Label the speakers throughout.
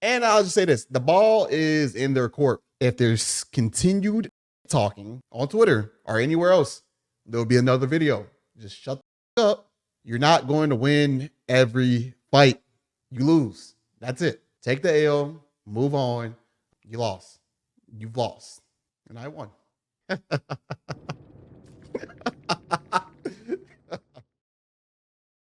Speaker 1: And I'll just say this, the ball is in their court. If there's continued talking on Twitter or anywhere else, there'll be another video. Just shut the up. You're not going to win every fight. You lose. That's it. Take the L, move on. You lost. You've lost. And I won.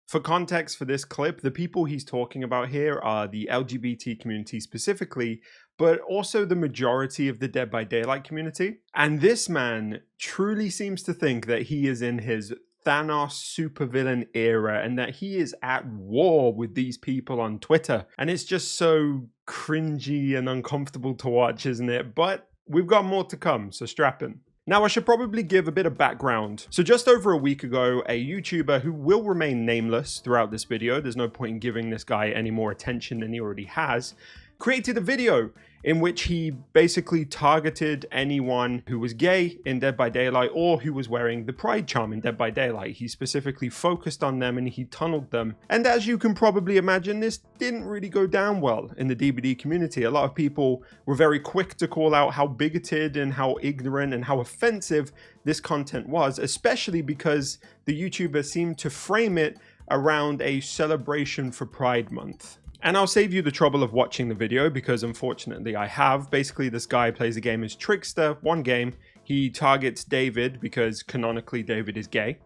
Speaker 2: For context for this clip, the people he's talking about here are the LGBT community specifically, but also the majority of the Dead by Daylight community. And this man truly seems to think that he is in his Thanos supervillain era and that he is at war with these people on Twitter. And it's just so cringy and uncomfortable to watch, isn't it? But we've got more to come, so strap in. Now, I should probably give a bit of background. So just over a week ago, a YouTuber who will remain nameless throughout this video, there's no point in giving this guy any more attention than he already has, created a video in which he basically targeted anyone who was gay in Dead by Daylight or who was wearing the pride charm in Dead by Daylight. He specifically focused on them and he tunneled them. And as you can probably imagine, this didn't really go down well in the DBD community. A lot of people were very quick to call out how bigoted and how ignorant and how offensive this content was, especially because the YouTuber seemed to frame it around a celebration for Pride Month. And I'll save you the trouble of watching the video because unfortunately I have. Basically, this guy plays a game as Trickster, one game. He targets David because canonically David is gay.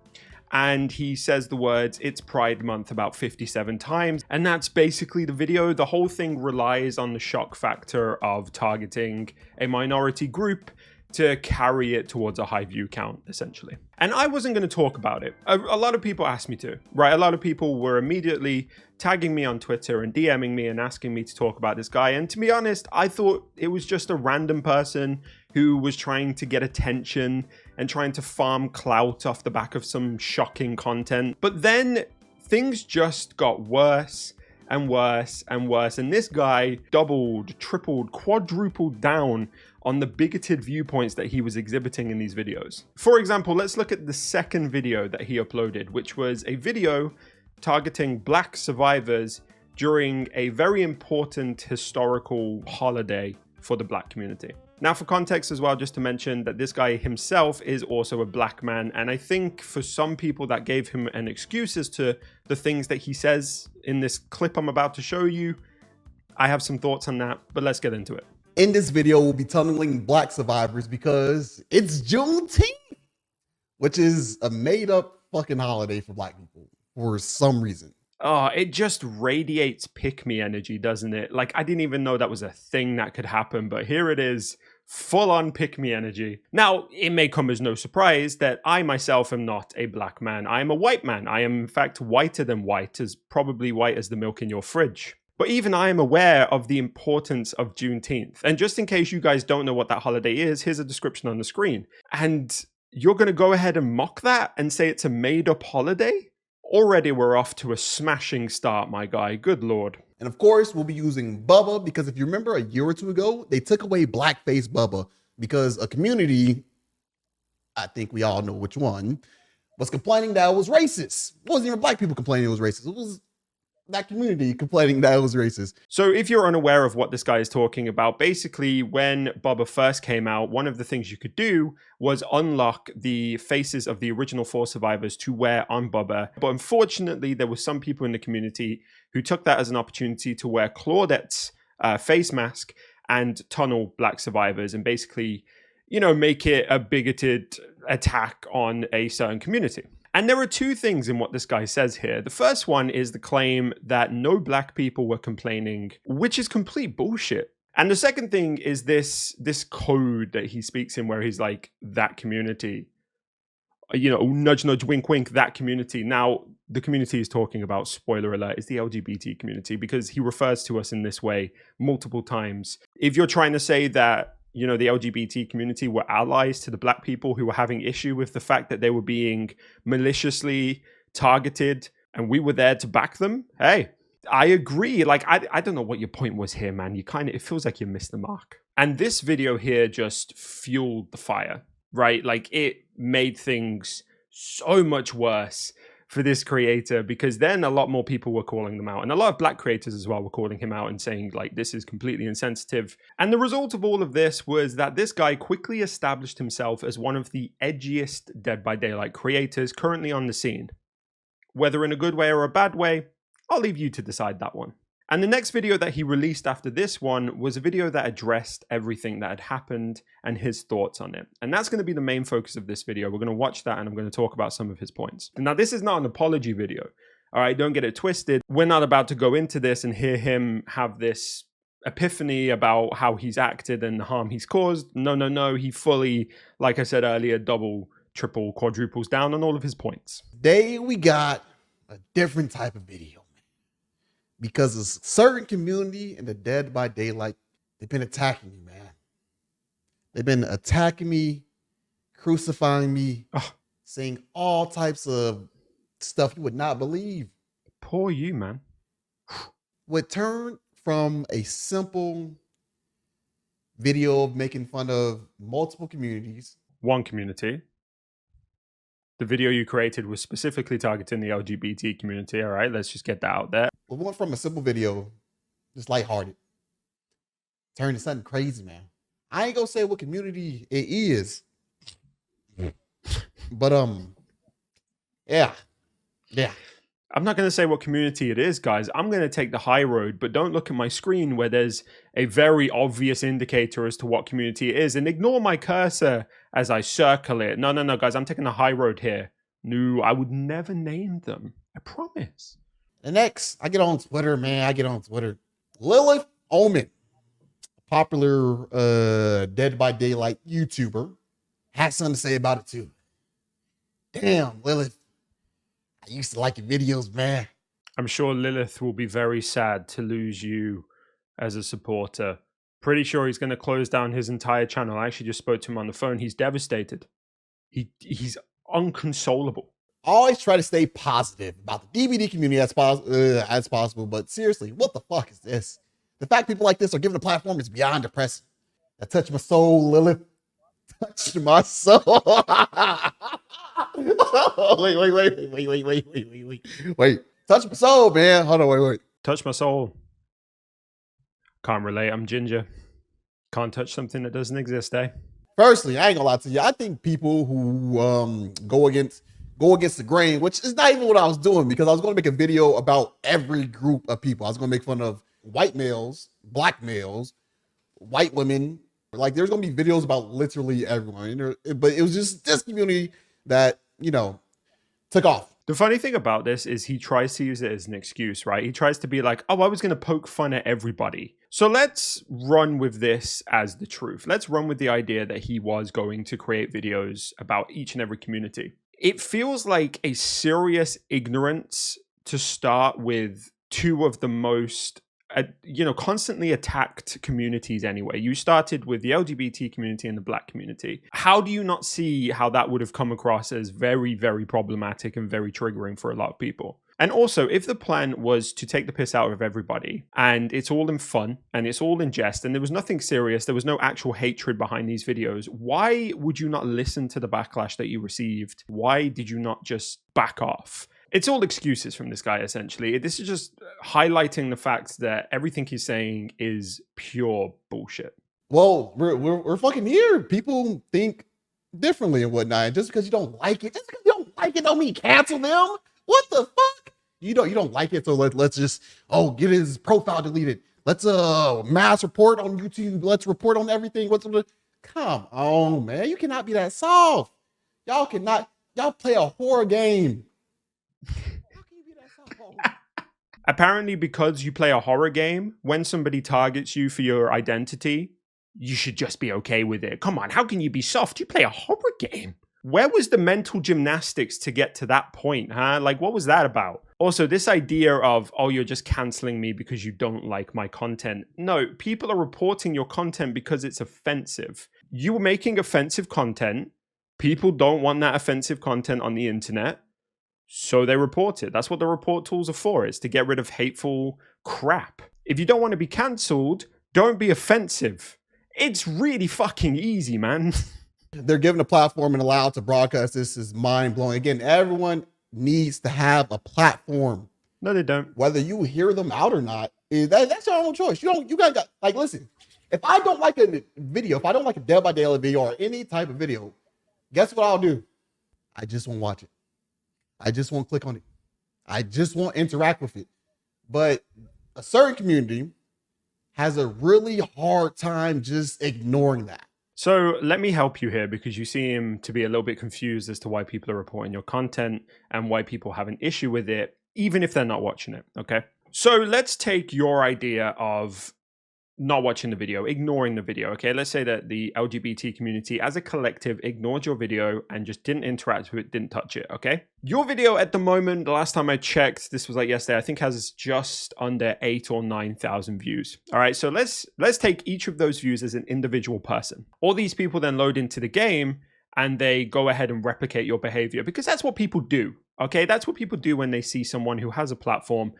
Speaker 2: And he says the words, "It's Pride Month" about 57 times. And that's basically the video. The whole thing relies on the shock factor of targeting a minority group to carry it towards a high view count, essentially. And I wasn't going to talk about it. A lot of people asked me to, right? A lot of people were immediately tagging me on Twitter and DMing me and asking me to talk about this guy. And to be honest, I thought it was just a random person who was trying to get attention and trying to farm clout off the back of some shocking content. But then things just got worse and worse and worse. And this guy doubled, tripled, quadrupled down on the bigoted viewpoints that he was exhibiting in these videos. For example, let's look at the second video that he uploaded, which was a video targeting Black survivors during a very important historical holiday for the Black community. Now, for context as well, just to mention that this guy himself is also a Black man, and I think for some people that gave him an excuse as to the things that he says in this clip I'm about to show you. I have some thoughts on that, but let's get into it.
Speaker 1: In this video, we'll be tunneling Black survivors because it's Juneteenth, which is a made-up fucking holiday for Black people for some reason.
Speaker 2: Oh, it just radiates pick-me energy, doesn't it? Like, I didn't even know that was a thing that could happen, but here it is, full-on pick-me energy. Now, it may come as no surprise that I myself am not a Black man. I am a white man. I am, in fact, whiter than white, as probably white as the milk in your fridge. But even I am aware of the importance of Juneteenth. And just in case you guys don't know what that holiday is, here's a description on the screen. And you're going to go ahead and mock that and say it's a made-up holiday? Already we're off to a smashing start, my guy. Good Lord.
Speaker 1: And of course, we'll be using Bubba because if you remember a year or two ago, they took away blackface Bubba because a community, I think we all know which one, was complaining that it was racist. It wasn't even Black people complaining it was racist. It was that community complaining that it was racist.
Speaker 2: So if you're unaware of what this guy is talking about, basically when Bubba first came out, one of the things you could do was unlock the faces of the original 4 survivors to wear on Bubba. But unfortunately, there were some people in the community who took that as an opportunity to wear Claudette's face mask and tunnel Black survivors and basically, you know, make it a bigoted attack on a certain community. And there are two things in what this guy says here. The first one is the claim that no Black people were complaining, which is complete bullshit. And the second thing is this code that he speaks in where he's like, that community, you know, nudge, nudge, wink, wink, that community. Now, the community he's talking about, spoiler alert, is the LGBT community because he refers to us in this way multiple times. If you're trying to say that, you know, the LGBT community were allies to the Black people who were having issue with the fact that they were being maliciously targeted and we were there to back them. Hey, I agree. Like, I don't know what your point was here, man. It feels like you missed the mark. And this video here just fueled the fire, right? Like, it made things so much worse for this creator, because then a lot more people were calling them out, and a lot of black creators as well were calling him out and saying like this is completely insensitive. And the result of all of this was that this guy quickly established himself as one of the edgiest Dead by Daylight creators currently on the scene. Whether in a good way or a bad way, I'll leave you to decide that one. And the next video that he released after this one was a video that addressed everything that had happened and his thoughts on it. And that's going to be the main focus of this video. We're going to watch that and I'm going to talk about some of his points. Now, this is not an apology video. All right, don't get it twisted. We're not about to go into this and hear him have this epiphany about how he's acted and the harm he's caused. No. He fully, like I said earlier, double, triple, quadruples down on all of his points.
Speaker 1: Today we got a different type of video. Because a certain community in the Dead by Daylight, they've been attacking me, man. They've been attacking me, crucifying me, saying all types of stuff you would not believe.
Speaker 2: Poor you, man.
Speaker 1: What turned from a simple video of making fun of multiple communities.
Speaker 2: One community. The video you created was specifically targeting the LGBT community. All right, let's just get that out there.
Speaker 1: We went from a simple video, just lighthearted, turned to something crazy, man. I ain't gonna say what community it is, but yeah.
Speaker 2: I'm not going to say what community it is, guys. I'm going to take the high road, but don't look at my screen where there's a very obvious indicator as to what community it is, and ignore my cursor as I circle it. No, guys, I'm taking the high road here. No, I would never name them. I promise.
Speaker 1: The next, I get on Twitter, man. Lilith Omen, popular Dead by Daylight YouTuber, has something to say about it too. Damn, Lilith. I used to like your videos, man.
Speaker 2: I'm sure Lilith will be very sad to lose you as a supporter. Pretty sure he's going to close down his entire channel. I actually just spoke to him on the phone. He's devastated. He's unconsolable.
Speaker 1: Always try to stay positive about the DVD community as possible, but seriously, what the fuck is this? The fact people like this are given a platform is beyond depressing. That touched my soul, Lilith. Touched my soul. Wait. Touch my soul, man. Hold on, wait.
Speaker 2: Touch my soul. Can't relate. I'm ginger. Can't touch something that doesn't exist, eh?
Speaker 1: Firstly, I ain't gonna lie to you. I think people who go against the grain, which is not even what I was doing, because I was going to make a video about every group of people. I was going to make fun of white males, black males, white women. Like, there's going to be videos about literally everyone. But it was just this community that, took off.
Speaker 2: The funny thing about this is he tries to use it as an excuse, right? He tries to be like, oh, I was going to poke fun at everybody. So let's run with this as the truth. Let's run with the idea that he was going to create videos about each and every community. It feels like a serious ignorance to start with two of the most constantly attacked communities anyway. You started with the LGBT community and the black community. How do you not see how that would have come across as very, very problematic and very triggering for a lot of people? And also, if the plan was to take the piss out of everybody and it's all in fun and it's all in jest and there was nothing serious, there was no actual hatred behind these videos, why would you not listen to the backlash that you received? Why did you not just back off? It's all excuses from this guy, essentially. This is just highlighting the fact that everything he's saying is pure bullshit.
Speaker 1: Well, we're fucking here. People think differently and whatnot. And just because you don't like it, don't mean cancel them. What the fuck? You don't like it, so let's just get his profile deleted. Let's mass report on YouTube. Let's report on everything. Come on, man. You cannot be that soft. Y'all play a horror game.
Speaker 2: Apparently, because you play a horror game, when somebody targets you for your identity, you should just be okay with it. Come on, how can you be soft? You play a horror game. Where was the mental gymnastics to get to that point, huh? Like, what was that about? Also, this idea of, oh, you're just canceling me because you don't like my content. No, people are reporting your content because it's offensive. You were making offensive content. People don't want that offensive content on the internet. So they report it. That's what the report tools are for. It's to get rid of hateful crap. If you don't want to be cancelled, don't be offensive. It's really fucking easy, man.
Speaker 1: They're given a platform and allowed to broadcast. This is mind blowing. Again, everyone needs to have a platform.
Speaker 2: No, they don't.
Speaker 1: Whether you hear them out or not, that's your own choice. You gotta like listen. If I don't like a video, if I don't like a Dead by Daylight video or any type of video, guess what I'll do? I just won't watch it. I just won't click on it. I just won't interact with it. But a certain community has a really hard time just ignoring that.
Speaker 2: So let me help you here, because you seem to be a little bit confused as to why people are reporting your content and why people have an issue with it, even if they're not watching it, okay? So let's take your idea of not watching the video, ignoring the video, okay? Let's say that the LGBT community as a collective ignored your video and just didn't interact with it, didn't touch it, okay? Your video at the moment, the last time I checked, this was like yesterday, I think has just under 8 or 9,000 views. All right, so let's take each of those views as an individual person. All these people then load into the game and they go ahead and replicate your behavior, because that's what people do, okay? That's what people do when they see someone who has a platform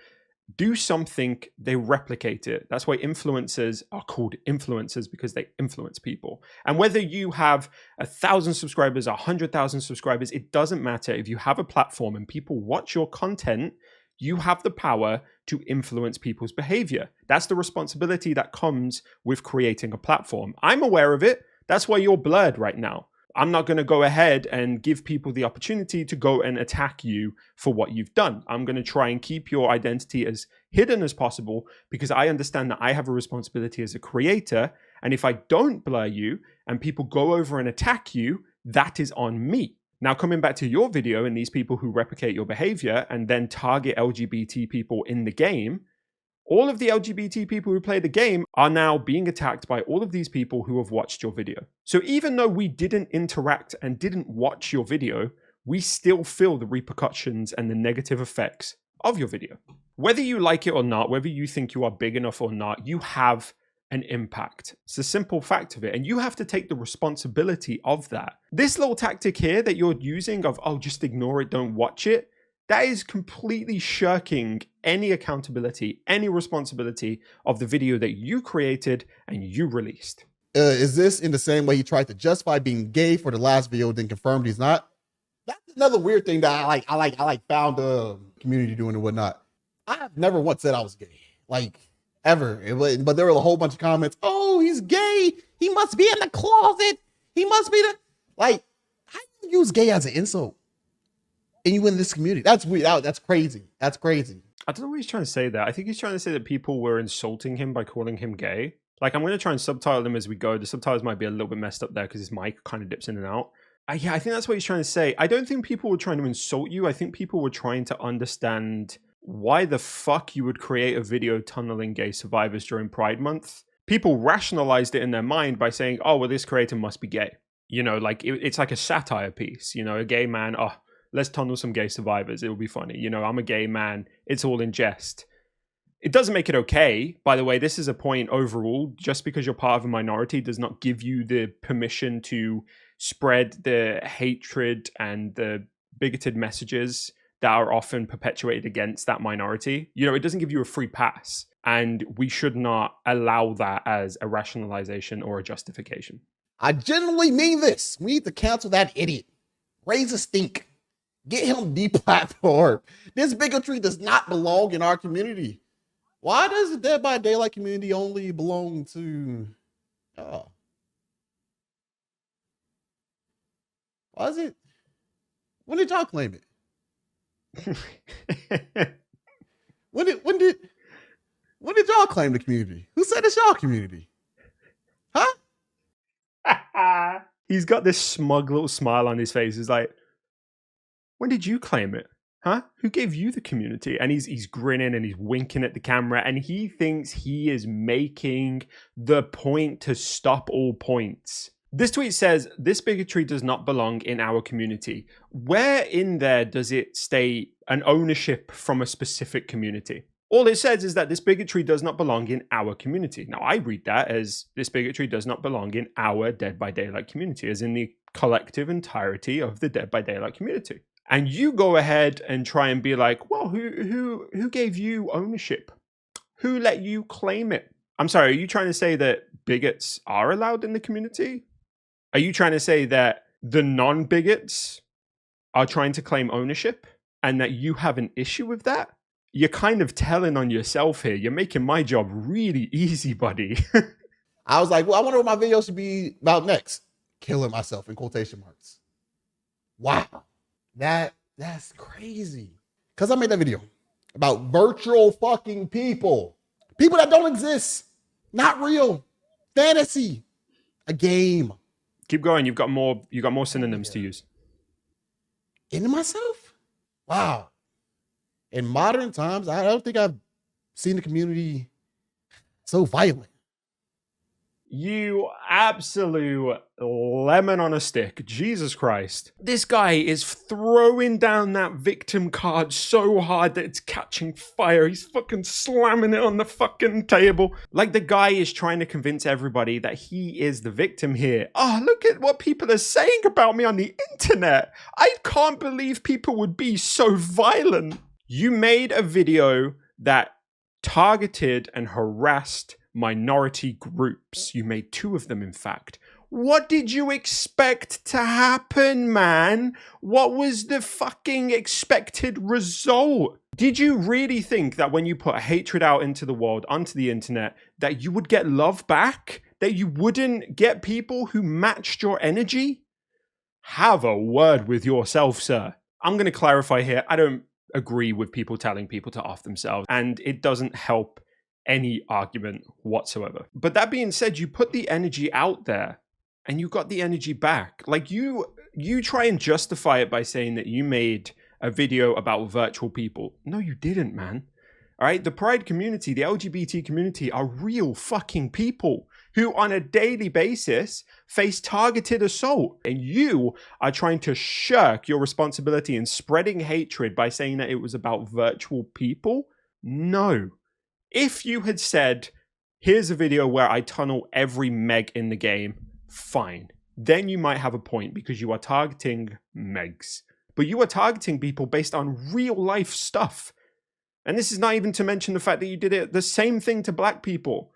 Speaker 2: do something, they replicate it. That's why influencers are called influencers, because they influence people. And whether you have 1,000 subscribers, 100,000 subscribers, it doesn't matter. If you have a platform and people watch your content, you have the power to influence people's behavior. That's the responsibility that comes with creating a platform. I'm aware of it. That's why you're blurred right now. I'm not going to go ahead and give people the opportunity to go and attack you for what you've done. I'm going to try and keep your identity as hidden as possible, because I understand that I have a responsibility as a creator. And if I don't blur you and people go over and attack you, that is on me. Now, coming back to your video and these people who replicate your behavior and then target LGBT people in the game, all of the LGBT people who play the game are now being attacked by all of these people who have watched your video. So even though we didn't interact and didn't watch your video, we still feel the repercussions and the negative effects of your video. Whether you like it or not, whether you think you are big enough or not, you have an impact. It's a simple fact of it. And you have to take the responsibility of that. This little tactic here that you're using of, oh, just ignore it, don't watch it, that is completely shirking any accountability, any responsibility of the video that you created and you released.
Speaker 1: Is this in the same way he tried to justify being gay for the last video, then confirmed he's not? That's another weird thing that I found the community doing and whatnot. I've never once said I was gay, like ever. But there were a whole bunch of comments. Oh, he's gay. He must be in the closet. He must be how do you use gay as an insult? And you in this community. That's weird. That's crazy. That's crazy.
Speaker 2: I don't know what he's trying to say there. I think he's trying to say that people were insulting him by calling him gay. Like, I'm going to try and subtitle him as we go. The subtitles might be a little bit messed up there because his mic kind of dips in and out. Yeah, I think that's what he's trying to say. I don't think people were trying to insult you. I think people were trying to understand why the fuck you would create a video tunneling gay survivors during Pride Month. People rationalized it in their mind by saying, oh, well, this creator must be gay. You know, like it's like a satire piece. You know, a gay man, oh, let's tunnel some gay survivors. It will be funny. You know, I'm a gay man. It's all in jest. It doesn't make it okay. By the way, this is a point overall. Just because you're part of a minority does not give you the permission to spread the hatred and the bigoted messages that are often perpetuated against that minority. You know, it doesn't give you a free pass. And we should not allow that as a rationalization or a justification.
Speaker 1: I genuinely mean this. We need to cancel that idiot. Raise a stink. Get him deplatformed. This bigotry does not belong in our community. Why does the Dead by Daylight community only belong to... Why is it... When did y'all claim it? When did y'all claim the community? Who said it's y'all community? Huh?
Speaker 2: He's got this smug little smile on his face. He's like, when did you claim it? Huh? Who gave you the community? And he's grinning and he's winking at the camera and he thinks he is making the point to stop all points. This tweet says, this bigotry does not belong in our community. Where in there does it state an ownership from a specific community? All it says is that this bigotry does not belong in our community. Now, I read that as this bigotry does not belong in our Dead by Daylight community, as in the collective entirety of the Dead by Daylight community. And you go ahead and try and be like, well, who gave you ownership? Who let you claim it? I'm sorry, are you trying to say that bigots are allowed in the community? Are you trying to say that the non-bigots are trying to claim ownership? and that you have an issue with that, you're kind of telling on yourself here. You're making my job really easy, buddy.
Speaker 1: I was like, well, I wonder what my video should be about next. Killing myself in quotation marks. Wow. That's crazy. Because I made that video about virtual fucking people. People that don't exist. Not real. Fantasy. A game.
Speaker 2: Keep going. You've got more synonyms to use.
Speaker 1: Into myself? Wow. In modern times, I don't think I've seen the community so violent.
Speaker 2: You absolute lemon on a stick. Jesus Christ. This guy is throwing down that victim card so hard that it's catching fire. He's fucking slamming it on the fucking table. Like the guy is trying to convince everybody that he is the victim here. Oh, look at what people are saying about me on the internet. I can't believe people would be so violent. You made a video that targeted and harassed minority groups. You made 2 of them, in fact. What did you expect to happen, man? What was the fucking expected result? Did you really think that when you put hatred out into the world, onto the internet, that you would get love back? That you wouldn't get people who matched your energy? Have a word with yourself, sir. I'm going to clarify here. I don't agree with people telling people to off themselves, and it doesn't help any argument whatsoever. But that being said, you put the energy out there and you got the energy back. Like you try and justify it by saying that you made a video about virtual people. No, you didn't, man. All right. The Pride community, the LGBT community are real fucking people who on a daily basis face targeted assault. And you are trying to shirk your responsibility in spreading hatred by saying that it was about virtual people. No. If you had said, here's a video where I tunnel every meg in the game, fine. Then you might have a point because you are targeting megs. But you are targeting people based on real life stuff. And this is not even to mention the fact that you did it the same thing to black people.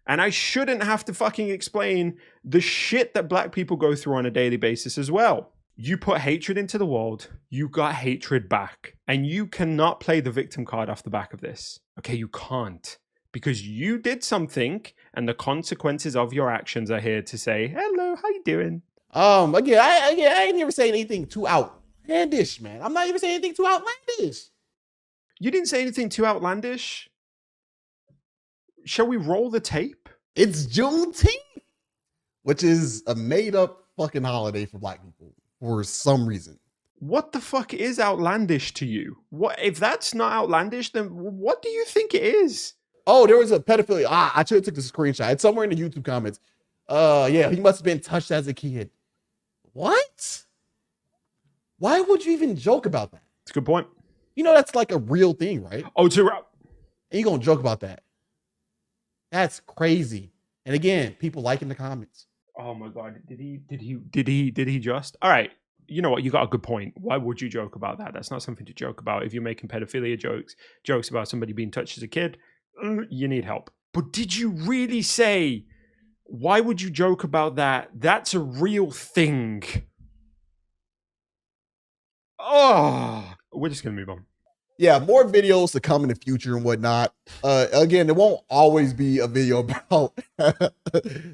Speaker 2: And I shouldn't have to fucking explain the shit that black people go through on a daily basis as well. You put hatred into the world, you got hatred back. And you cannot play the victim card off the back of this. Okay, you can't. Because you did something, and the consequences of your actions are here to say, hello, how you doing?
Speaker 1: Again, I ain't even saying anything too outlandish, man. I'm not even saying anything too outlandish.
Speaker 2: You didn't say anything too outlandish? Shall we roll the tape?
Speaker 1: It's Juneteenth, which is a made-up fucking holiday for black people for some reason.
Speaker 2: What the fuck is outlandish to you? What if that's not outlandish, then what do you think it is?
Speaker 1: Oh, there was a pedophilia. I should have took this screenshot. It's somewhere in the YouTube comments. Yeah, he must have been touched as a kid. What? Why would you even joke about that?
Speaker 2: It's a good point.
Speaker 1: You know that's like a real thing, right?
Speaker 2: Oh,
Speaker 1: and you gonna joke about that? That's crazy. And again, people liking the comments.
Speaker 2: Oh my god, did he just? All right. You know what? You got a good point. Why would you joke about that? That's not something to joke about. If you're making pedophilia jokes about somebody being touched as a kid, you need help. But did you really say, why would you joke about that? That's a real thing. Oh, we're just going to move on.
Speaker 1: Yeah, more videos to come in the future and whatnot. Again, it won't always be a video about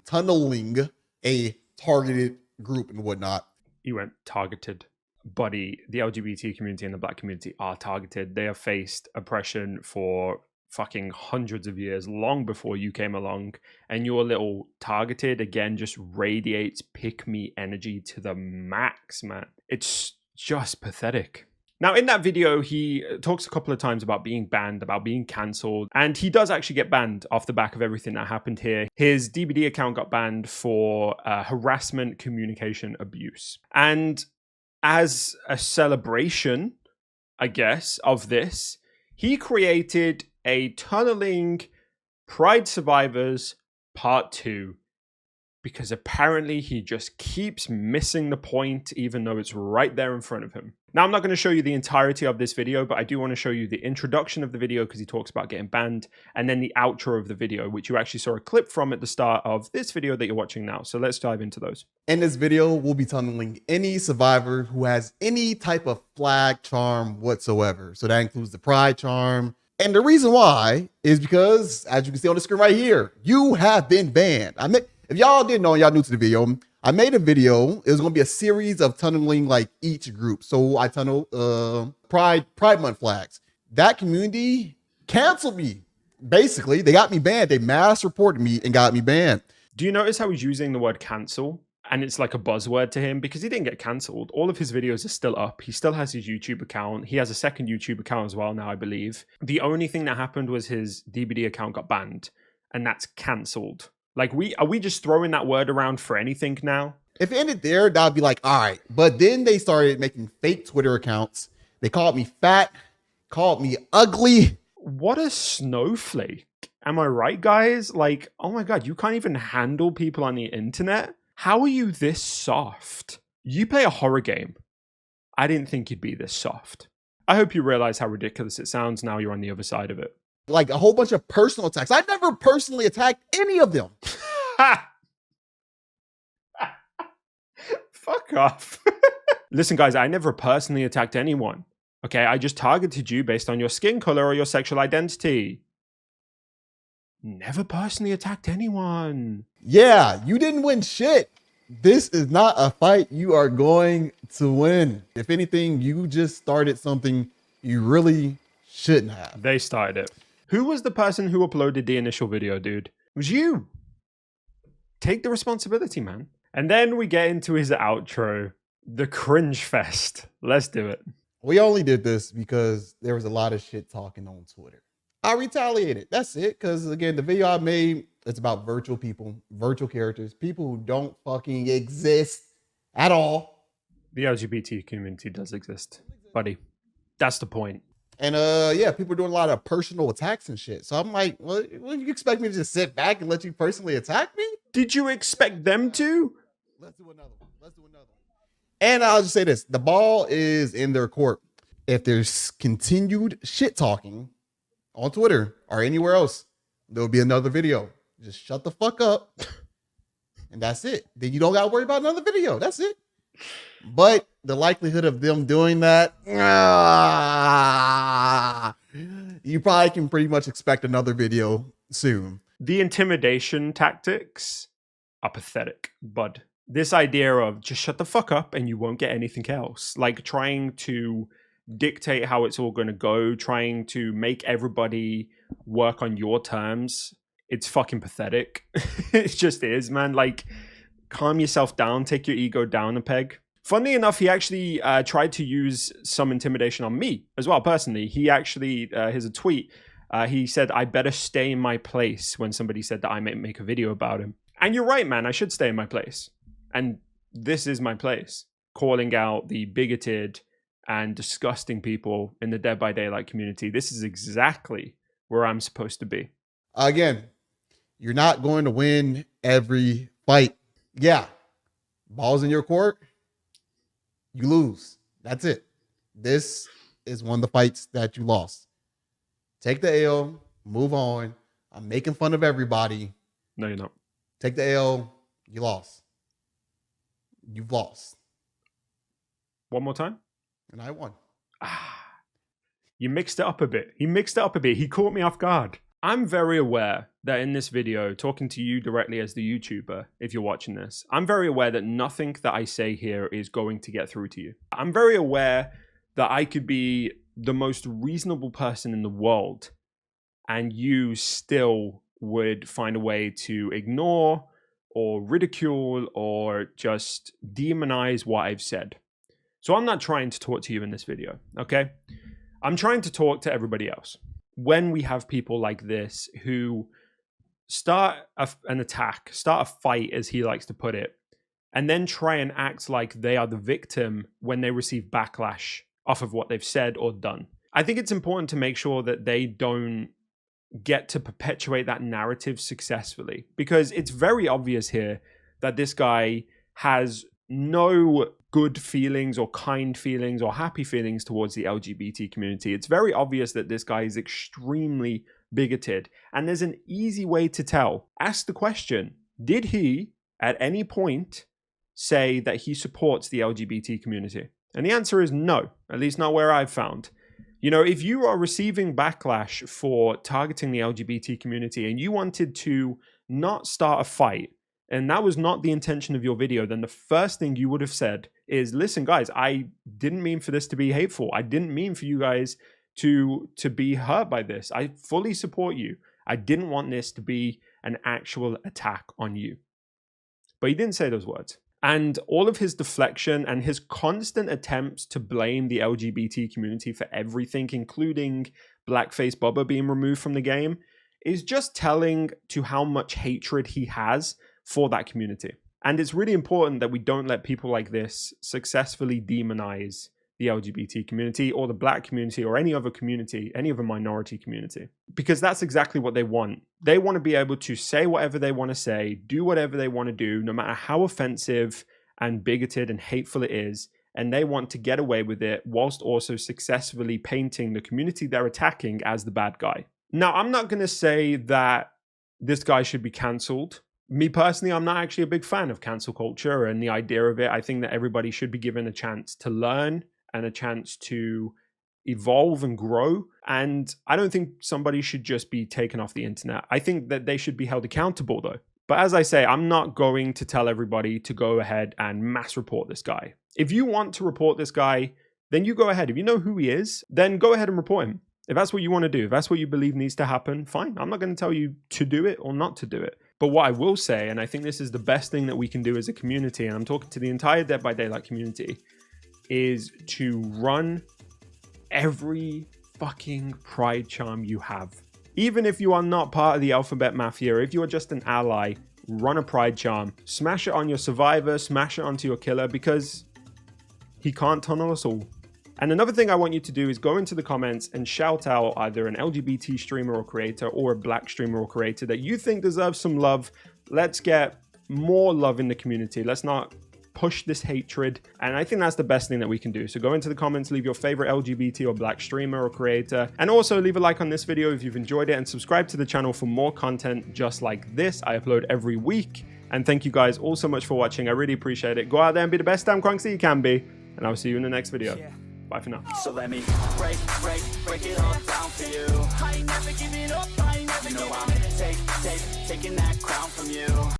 Speaker 1: tunneling a targeted group and whatnot.
Speaker 2: You went targeted. Buddy, the LGBT community and the black community are targeted. They have faced oppression for fucking hundreds of years, long before you came along. And your little targeted, again, just radiates pick-me energy to the max, man. It's just pathetic. Now, in that video, he talks a couple of times about being banned, about being cancelled, and he does actually get banned off the back of everything that happened here. His DBD account got banned for harassment, communication, abuse. And as a celebration, I guess, of this, he created a tunneling Pride Survivors Part 2 because apparently he just keeps missing the point even though it's right there in front of him. Now, I'm not going to show you the entirety of this video, but I do want to show you the introduction of the video because he talks about getting banned, and then the outro of the video, which you actually saw a clip from at the start of this video that you're watching now. So let's dive into those.
Speaker 1: In this video, we'll be tunneling any survivor who has any type of flag charm whatsoever. So that includes the pride charm. And the reason why is because, as you can see on the screen right here, you have been banned. If y'all didn't know, y'all new to the video, I made a video. It was going to be a series of tunneling like each group. So I tunneled Pride Month flags. That community canceled me. Basically, they got me banned. They mass reported me and got me banned.
Speaker 2: Do you notice how he's using the word cancel? And it's like a buzzword to him because he didn't get cancelled. All of his videos are still up. He still has his YouTube account. He has a second YouTube account as well now, I believe. The only thing that happened was his DBD account got banned, and that's cancelled. Like, are we just throwing that word around for anything now?
Speaker 1: If it ended there, that'd be like, all right. But then they started making fake Twitter accounts. They called me fat, called me ugly.
Speaker 2: What a snowflake. Am I right, guys? Like, oh my God, you can't even handle people on the internet? How are you this soft? You play a horror game. I didn't think you'd be this soft. I hope you realize how ridiculous it sounds now you're on the other side of it.
Speaker 1: Like a whole bunch of personal attacks. I never personally attacked any of them.
Speaker 2: Fuck off. Listen, guys, I never personally attacked anyone. Okay, I just targeted you based on your skin color or your sexual identity. Never personally attacked anyone.
Speaker 1: Yeah, you didn't win shit. This is not a fight you are going to win. If anything, you just started something you really shouldn't have.
Speaker 2: They started it. Who was the person who uploaded the initial video, dude? It was you. Take the responsibility, man. And then we get into his outro, the cringe fest. Let's do it.
Speaker 1: We only did this because there was a lot of shit talking on Twitter. I retaliated. That's it. Because again, the video I made, it's about virtual people, virtual characters, people who don't fucking exist at all.
Speaker 2: The LGBT community does exist, buddy. That's the point.
Speaker 1: And yeah, people are doing a lot of personal attacks and shit. So I'm like, well, you expect me to just sit back and let you personally attack me?
Speaker 2: Did you expect them to?
Speaker 1: Let's do another one. Let's do another one. And I'll just say this. The ball is in their court. If there's continued shit talking on Twitter or anywhere else, there'll be another video. Just shut the fuck up. And that's it. Then you don't got to worry about another video. That's it. But the likelihood of them doing that, you probably can pretty much expect another video soon.
Speaker 2: The intimidation tactics are pathetic, bud. This idea of just shut the fuck up and you won't get anything else. Like trying to dictate how it's all going to go, trying to make everybody work on your terms. It's fucking pathetic. It just is, man. Like, calm yourself down, take your ego down a peg. Funnily enough, he actually tried to use some intimidation on me as well, personally. He actually, here's a tweet. He said, I better stay in my place when somebody said that I might make a video about him. And you're right, man. I should stay in my place. And this is my place. Calling out the bigoted and disgusting people in the Dead by Daylight community. This is exactly where I'm supposed to be.
Speaker 1: Again, you're not going to win every fight. Yeah. Ball's in your court. You lose. That's it. This is one of the fights that you lost. Take the L, move on. I'm making fun of everybody.
Speaker 2: No, you're not.
Speaker 1: Take the L. You lost. You've lost.
Speaker 2: One more time.
Speaker 1: And I won.
Speaker 2: You mixed it up a bit. He mixed it up a bit. He caught me off guard. I'm very aware that in this video, talking to you directly as the YouTuber, if you're watching this, I'm very aware that nothing that I say here is going to get through to you. I'm very aware that I could be the most reasonable person in the world and you still would find a way to ignore or ridicule or just demonize what I've said. So I'm not trying to talk to you in this video, okay? I'm trying to talk to everybody else. When we have people like this who start an attack, start a fight, as he likes to put it, and then try and act like they are the victim when they receive backlash off of what they've said or done. I think it's important to make sure that they don't get to perpetuate that narrative successfully, because it's very obvious here that this guy has no good feelings or kind feelings or happy feelings towards the LGBT community. It's very obvious that this guy is extremely bigoted. And there's an easy way to tell. Ask the question, did he at any point say that he supports the LGBT community? And the answer is no, at least not where I've found. You know, if you are receiving backlash for targeting the LGBT community and you wanted to not start a fight, and that was not the intention of your video, then the first thing you would have said is, listen, guys, I didn't mean for this to be hateful. I didn't mean for you guys to be hurt by this. I fully support you. I didn't want this to be an actual attack on you. But he didn't say those words. And all of his deflection and his constant attempts to blame the LGBT community for everything, including Blackface Bubba being removed from the game, is just telling to how much hatred he has for that community. And it's really important that we don't let people like this successfully demonize the LGBT community or the Black community or any other community, any other minority community, because that's exactly what they want. They want to be able to say whatever they want to say, do whatever they want to do, no matter how offensive and bigoted and hateful it is. And they want to get away with it whilst also successfully painting the community they're attacking as the bad guy. Now, I'm not going to say that this guy should be cancelled. Me personally, I'm not actually a big fan of cancel culture and the idea of it. I think that everybody should be given a chance to learn and a chance to evolve and grow. And I don't think somebody should just be taken off the internet. I think that they should be held accountable though. But as I say, I'm not going to tell everybody to go ahead and mass report this guy. If you want to report this guy, then you go ahead. If you know who he is, then go ahead and report him. If that's what you want to do, if that's what you believe needs to happen, fine. I'm not going to tell you to do it or not to do it. But what I will say, and I think this is the best thing that we can do as a community, and I'm talking to the entire Dead by Daylight community, is to run every fucking pride charm you have. Even if you are not part of the Alphabet Mafia, if you are just an ally, run a pride charm. Smash it on your survivor, smash it onto your killer, because he can't tunnel us all. And another thing I want you to do is go into the comments and shout out either an LGBT streamer or creator or a Black streamer or creator that you think deserves some love. Let's get more love in the community. Let's not push this hatred. And I think that's the best thing that we can do. So go into the comments, leave your favorite LGBT or Black streamer or creator, and also leave a like on this video if you've enjoyed it, and subscribe to the channel for more content just like this. I upload every week. And thank you guys all so much for watching. I really appreciate it. Go out there and be the best damn crunks that you can be. And I'll see you in the next video. Bye for now.
Speaker 3: So let me break it all down for you. I ain't never giving up, I ain't never, you know I'm taking that crown from you.